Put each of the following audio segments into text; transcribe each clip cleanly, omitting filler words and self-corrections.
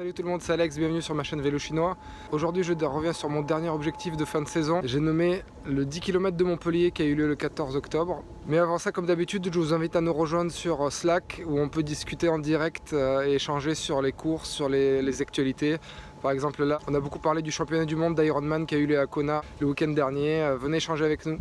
Salut tout le monde, c'est Alex, bienvenue sur ma chaîne Vélo Chinois. Aujourd'hui je reviens sur mon dernier objectif de fin de saison. J'ai nommé le 10 km de Montpellier qui a eu lieu le 14 octobre. Mais avant ça, comme d'habitude, je vous invite à nous rejoindre sur Slack où on peut discuter en direct et échanger sur les courses, sur les actualités. Par exemple là, on a beaucoup parlé du championnat du monde d'Ironman qui a eu lieu à Kona le week-end dernier. Venez échanger avec nous.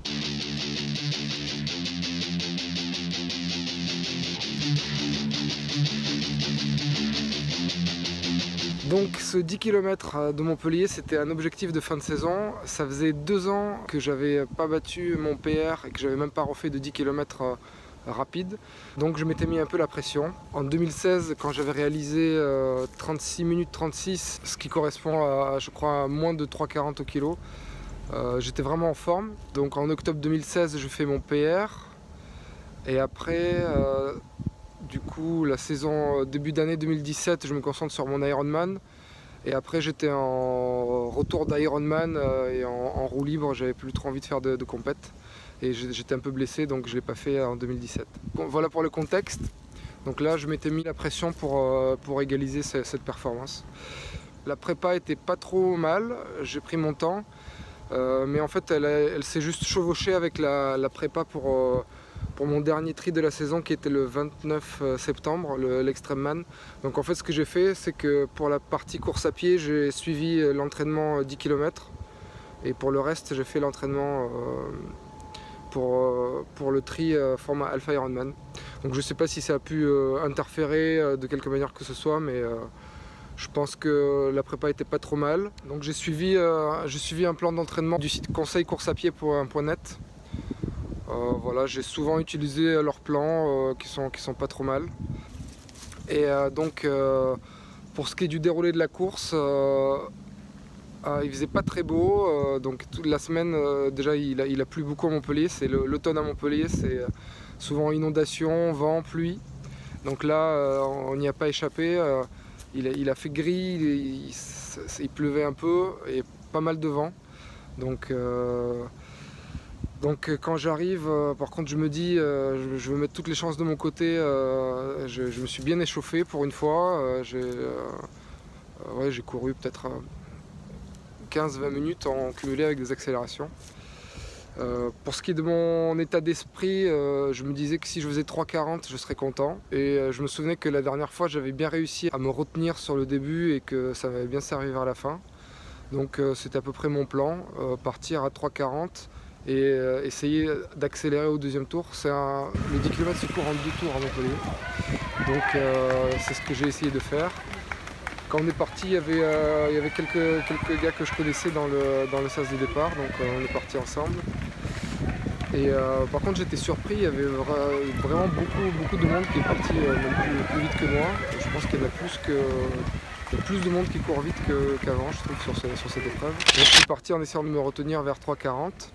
Donc ce 10 km de Montpellier, c'était un objectif de fin de saison. Ça faisait 2 ans que j'avais pas battu mon PR et que j'avais même pas refait de 10 km rapide. Donc je m'étais mis un peu la pression. En 2016, quand j'avais réalisé 36 minutes 36, ce qui correspond à, je crois, à moins de 3,40 au kilo, j'étais vraiment en forme. Donc en octobre 2016, je fais mon PR. Et après, du coup, la saison début d'année 2017, je me concentre sur mon Ironman. Et après, j'étais en retour d'Ironman et en roue libre. J'avais plus trop envie de faire de compète. Et j'étais un peu blessé, donc je ne l'ai pas fait en 2017. Bon, voilà pour le contexte. Donc là, je m'étais mis la pression pour égaliser cette performance. La prépa était pas trop mal. J'ai pris mon temps. Mais en fait, elle s'est juste chevauchée avec la prépa pour mon dernier tri de la saison qui était le 29 septembre, l'Extreme-Man. Donc en fait ce que j'ai fait, c'est que pour la partie course à pied, j'ai suivi l'entraînement 10 km et pour le reste j'ai fait l'entraînement pour le tri format Alpha Ironman. Donc je ne sais pas si ça a pu interférer de quelque manière que ce soit, mais je pense que la prépa était pas trop mal. Donc j'ai suivi un plan d'entraînement du site conseilcoursappied.net. Voilà, j'ai souvent utilisé leurs plans qui sont pas trop mal. Et donc pour ce qui est du déroulé de la course, il faisait pas très beau, donc toute la semaine déjà il a plu beaucoup à Montpellier. C'est l'automne à Montpellier, c'est souvent inondation, vent, pluie. Donc là on n'y a pas échappé. Il a fait gris, il pleuvait un peu et pas mal de vent. Donc quand j'arrive, par contre je me dis, je veux mettre toutes les chances de mon côté. Je me suis bien échauffé pour une fois. J'ai couru peut-être 15-20 minutes en cumulé avec des accélérations. Pour ce qui est de mon état d'esprit, je me disais que si je faisais 3,40 je serais content. Et je me souvenais que la dernière fois j'avais bien réussi à me retenir sur le début et que ça m'avait bien servi vers la fin. Donc c'était à peu près mon plan, partir à 3,40 et essayer d'accélérer au deuxième tour. Le 10 km se court en 2 tours à Montpellier. Donc c'est ce que j'ai essayé de faire. Quand on est parti, il y avait quelques gars que je connaissais dans le sas de départ, donc on est parti ensemble. Et par contre j'étais surpris, il y avait vraiment beaucoup de monde qui est parti même plus vite que moi. Je pense qu'il y en a plus de monde qui court vite qu'avant, je trouve, sur cette épreuve. Donc je suis parti en essayant de me retenir vers 3,40.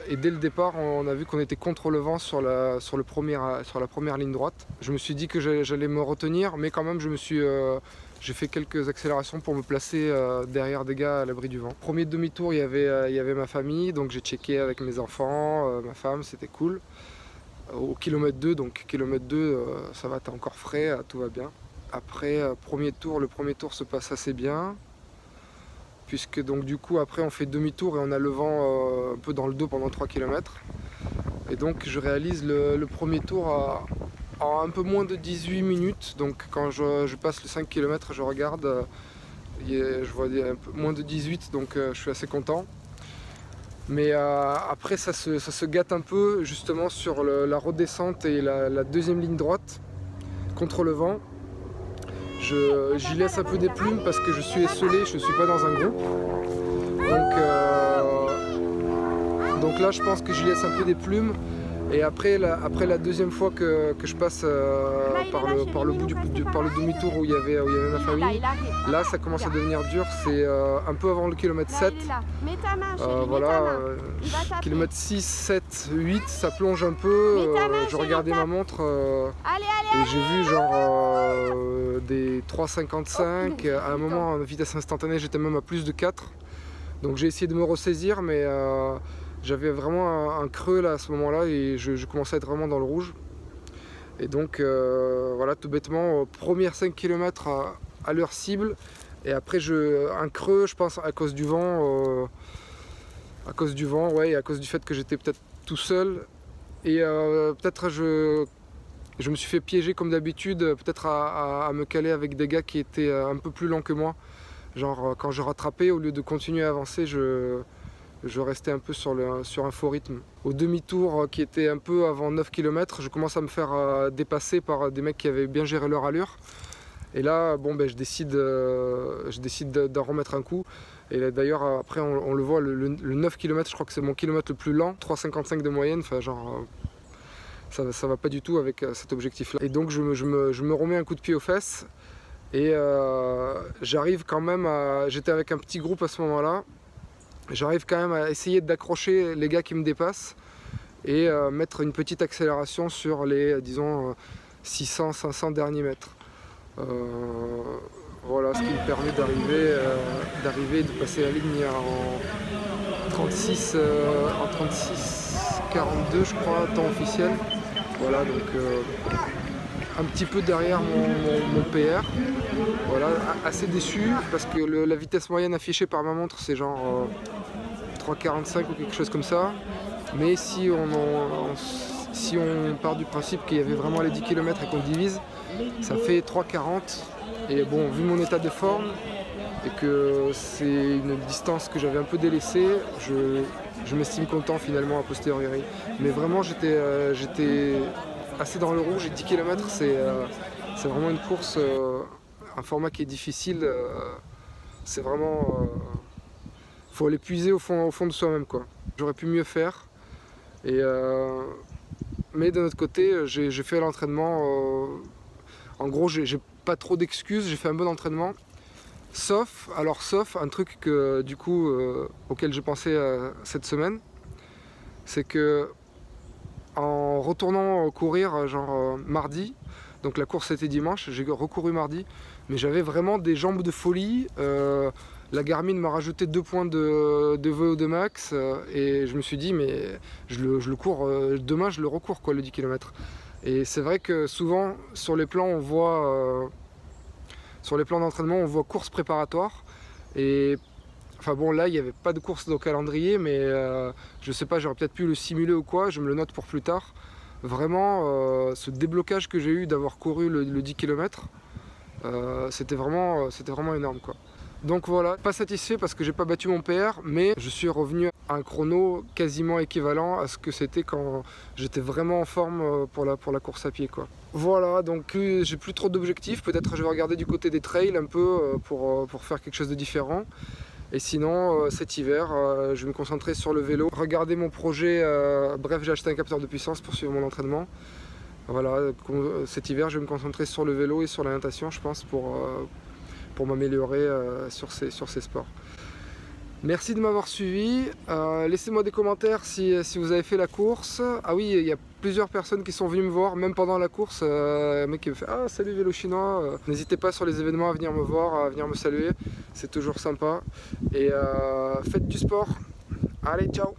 Et dès le départ, on a vu qu'on était contre le vent sur la première ligne droite. Je me suis dit que j'allais me retenir, mais quand même j'ai fait quelques accélérations pour me placer derrière des gars à l'abri du vent. Premier demi-tour, il y avait ma famille, donc j'ai checké avec mes enfants, ma femme, c'était cool. Au kilomètre 2, donc kilomètre 2, ça va, t'es encore frais, tout va bien. Après, le premier tour se passe assez bien. Puisque donc du coup après on fait demi-tour et on a le vent un peu dans le dos pendant 3 km. Et donc je réalise le premier tour en un peu moins de 18 minutes. Donc quand je passe le 5 km, je regarde, je vois un peu moins de 18, donc je suis assez content. Mais après ça se gâte un peu justement sur la redescente et la deuxième ligne droite contre le vent. J'y laisse un peu des plumes parce que je suis esselé, je ne suis pas dans un groupe. Donc là je pense que j'y laisse un peu des plumes. Et après la deuxième fois que je passe par le demi-tour où il y avait ma famille, là ça commence à devenir dur. C'est un peu avant le kilomètre 7. Voilà, kilomètre 6, 7, 8, ça plonge un peu. Je regardais ma montre et j'ai vu genre des 3,55. À un moment, en vitesse instantanée, j'étais même à plus de 4. Donc j'ai essayé de me ressaisir, mais j'avais vraiment un creux là à ce moment-là et je commençais à être vraiment dans le rouge. Et donc voilà, tout bêtement, première 5 km à leur cible. Et après un creux, je pense, à cause du vent. Ouais, et à cause du fait que j'étais peut-être tout seul. Et peut-être je me suis fait piéger comme d'habitude, peut-être à me caler avec des gars qui étaient un peu plus lents que moi. Genre quand je rattrapais, au lieu de continuer à avancer, je restais un peu sur un faux rythme. Au demi-tour qui était un peu avant 9 km, je commence à me faire dépasser par des mecs qui avaient bien géré leur allure. Et là, bon, ben, je décide d'en remettre un coup. Et d'ailleurs, après, on le voit, le 9 km, je crois que c'est mon kilomètre le plus lent, 3,55 de moyenne, enfin genre... ça va pas du tout avec cet objectif-là. Et donc je me remets un coup de pied aux fesses. Et j'arrive quand même à... J'étais avec un petit groupe à ce moment-là. J'arrive quand même à essayer d'accrocher les gars qui me dépassent et mettre une petite accélération sur les, disons, 600-500 derniers mètres. Voilà, ce qui me permet d'arriver, de passer la ligne en 36, 42 je crois, temps officiel. Voilà, donc un petit peu derrière mon PR. Voilà, assez déçu parce que la vitesse moyenne affichée par ma montre c'est genre 3,45 ou quelque chose comme ça. Mais si on part du principe qu'il y avait vraiment les 10 km et qu'on divise, ça fait 3,40. Et bon, vu mon état de forme et que c'est une distance que j'avais un peu délaissée, je m'estime content finalement a posteriori. Mais vraiment j'étais assez dans le rouge et 10 km c'est vraiment une course, un format qui est difficile. C'est vraiment... faut aller puiser au fond de soi-même, quoi. J'aurais pu mieux faire. Mais d'un autre côté, j'ai fait l'entraînement. En gros, j'ai pas trop d'excuses, j'ai fait un bon entraînement. Sauf un truc que du coup auquel j'ai pensé cette semaine, c'est que en retournant courir genre mardi, donc la course était dimanche, j'ai recouru mardi, mais j'avais vraiment des jambes de folie. La Garmin m'a rajouté 2 points de VO2 max et je me suis dit mais je le cours, demain je le recours quoi, le 10 km. Et c'est vrai que souvent sur les plans on voit sur les plans d'entraînement on voit course préparatoire et enfin bon là il n'y avait pas de course dans le calendrier mais je sais pas, j'aurais peut-être pu le simuler ou quoi, je me le note pour plus tard. Vraiment ce déblocage que j'ai eu d'avoir couru le 10 km, c'était vraiment énorme quoi. Donc voilà, pas satisfait parce que j'ai pas battu mon PR, mais je suis revenu à un chrono quasiment équivalent à ce que c'était quand j'étais vraiment en forme pour la course à pied quoi. Voilà, donc j'ai plus trop d'objectifs, peut-être je vais regarder du côté des trails un peu pour faire quelque chose de différent. Et sinon cet hiver, je vais me concentrer sur le vélo, regarder mon projet, bref j'ai acheté un capteur de puissance pour suivre mon entraînement. Voilà, cet hiver je vais me concentrer sur le vélo et sur la natation je pense pour m'améliorer sur ces sports. Merci de m'avoir suivi, laissez-moi des commentaires si vous avez fait la course. Ah oui, il y a plusieurs personnes qui sont venues me voir, même pendant la course, un mec qui me fait « Ah salut vélo chinois !» N'hésitez pas sur les événements à venir me voir, à venir me saluer, c'est toujours sympa. Et faites du sport, allez ciao.